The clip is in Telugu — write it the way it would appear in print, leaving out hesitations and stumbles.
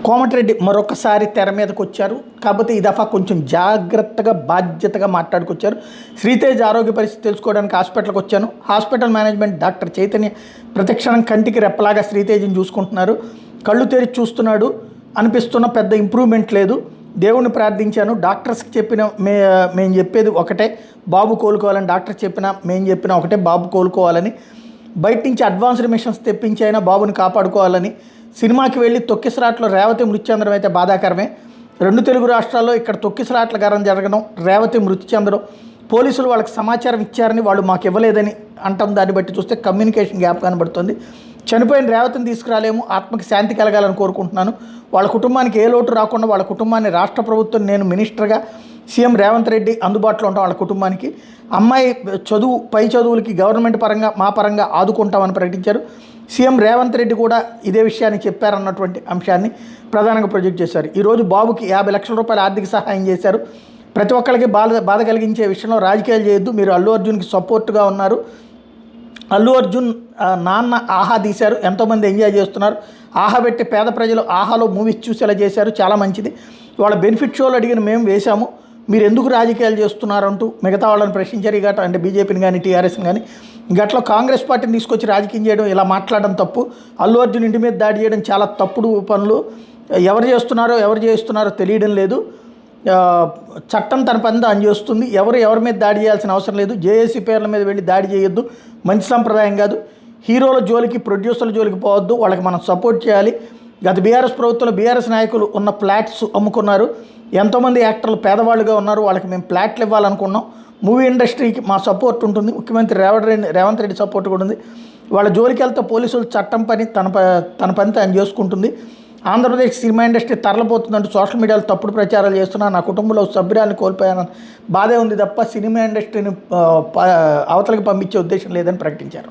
కోమటిరెడ్డి మరొకసారి తెర మీదకి వచ్చారు. కాకపోతే ఈ దఫా కొంచెం జాగ్రత్తగా బాధ్యతగా మాట్లాడుకొచ్చారు. శ్రీతేజ్ ఆరోగ్య పరిస్థితి తెలుసుకోవడానికి హాస్పిటల్కి వచ్చాను. హాస్పిటల్ మేనేజ్మెంట్ డాక్టర్ చైతన్య ప్రతిక్షణం కంటికి రెప్పలాగా శ్రీతేజ్ని చూసుకుంటున్నారు. కళ్ళు తెరిచి చూస్తున్నాడు, అనిపిస్తున్న పెద్ద ఇంప్రూవ్మెంట్ లేదు. దేవుణ్ణి ప్రార్థించాను. డాక్టర్స్కి చెప్పిన మేము చెప్పేది ఒకటే, బాబు కోలుకోవాలని. డాక్టర్స్ చెప్పినా మేము చెప్పినా ఒకటే, బాబు కోలుకోవాలని. బయట నుంచి అడ్వాన్స్డ్ మిషన్స్ తెప్పించైనా బాబుని కాపాడుకోవాలని. సినిమాకి వెళ్ళి తొక్కిసలాట్లో రేవతి మృతి చెందడం అయితే బాధాకరమే. 2 తెలుగు రాష్ట్రాల్లో ఇక్కడ తొక్కిసలాట్ల గారం జరగడం, రేవతి మృతి చెందడం, పోలీసులు వాళ్ళకి సమాచారం ఇచ్చారని వాళ్ళు మాకు ఇవ్వలేదని అంటాం. దాన్ని బట్టి చూస్తే కమ్యూనికేషన్ గ్యాప్ కనబడుతుంది. చనిపోయిన రేవతిని తీసుకురాలేము, ఆత్మకి శాంతి కలగాలని కోరుకుంటున్నాను. వాళ్ళ కుటుంబానికి ఏ లోటు రాకుండా వాళ్ళ కుటుంబాన్ని రాష్ట్ర ప్రభుత్వం, నేను మినిస్టర్గా సీఎం రేవంత్ రెడ్డి అందుబాటులో ఉంటాం. వాళ్ళ కుటుంబానికి అమ్మాయి చదువు, పై చదువులకి గవర్నమెంట్ పరంగా మా పరంగా ఆదుకుంటామని ప్రకటించారు. సీఎం రేవంత్ రెడ్డి కూడా ఇదే విషయాన్ని చెప్పారన్నటువంటి అంశాన్ని ప్రధానంగా ప్రొజెక్ట్ చేశారు. ఈరోజు బాబుకి 50 లక్షల రూపాయల ఆర్థిక సహాయం చేశారు. ప్రతి ఒక్కరికి బాధ కలిగించే విషయంలో రాజకీయాలు చేయొద్దు. మీరు అల్లు అర్జున్కి సపోర్ట్గా ఉన్నారు. అల్లు అర్జున్ నాన్న ఆహా తీశారు, ఎంతోమంది ఎంజాయ్ చేస్తున్నారు. ఆహా పెట్టి పేద ప్రజలు ఆహాలో మూవీస్ చూసేలా చేశారు, చాలా మంచిది. వాళ్ళ బెనిఫిట్ షోలు అడిగిన మేము వేశాము, మీరు ఎందుకు రాజకీయాలు చేస్తున్నారంటూ మిగతా వాళ్ళని ప్రశ్నించారు. గట్ట అంటే బీజేపీని కానీ టీఆర్ఎస్ని కానీ గట్లో కాంగ్రెస్ పార్టీని తీసుకొచ్చి రాజకీయం చేయడం, ఇలా మాట్లాడడం తప్పు. అల్లు అర్జున్ ఇంటి మీద దాడి చేయడం చాలా తప్పుడు పనులు. ఎవరు చేస్తున్నారో తెలియడం లేదు. చట్టం తన పని తాను చేస్తుంది. ఎవరి మీద దాడి చేయాల్సిన అవసరం లేదు. జేఏసీ పేర్ల మీద వెళ్ళి దాడి చేయొద్దు, మంచి సంప్రదాయం కాదు. హీరోల జోలికి, ప్రొడ్యూసర్ల జోలికి పోవద్దు, వాళ్ళకి మనం సపోర్ట్ చేయాలి. గత బీఆర్ఎస్ ప్రభుత్వంలో బీఆర్ఎస్ నాయకులు ఉన్న ఫ్లాట్స్ అమ్ముకున్నారు. ఎంతోమంది యాక్టర్లు పేదవాళ్ళుగా ఉన్నారు, వాళ్ళకి మేము ఫ్లాట్లు ఇవ్వాలనుకున్నాం. మూవీ ఇండస్ట్రీకి మా సపోర్ట్ ఉంటుంది, ముఖ్యమంత్రి రేవంత్ రెడ్డి సపోర్ట్ కూడా ఉంది. వాళ్ళ జోలికి వెళ్తే పోలీసులు చట్టం పని తన పని తాను చేసుకుంటుంది. ఆంధ్రప్రదేశ్ సినిమా ఇండస్ట్రీ తరలిపోతుందంటూ సోషల్ మీడియాలో తప్పుడు ప్రచారాలు చేస్తున్నా. నా కుటుంబంలో సభ్యురాన్ని కోల్పోయానని బాధే ఉంది తప్ప సినిమా ఇండస్ట్రీని అవతలకి పంపించే ఉద్దేశం లేదని ప్రకటించారు.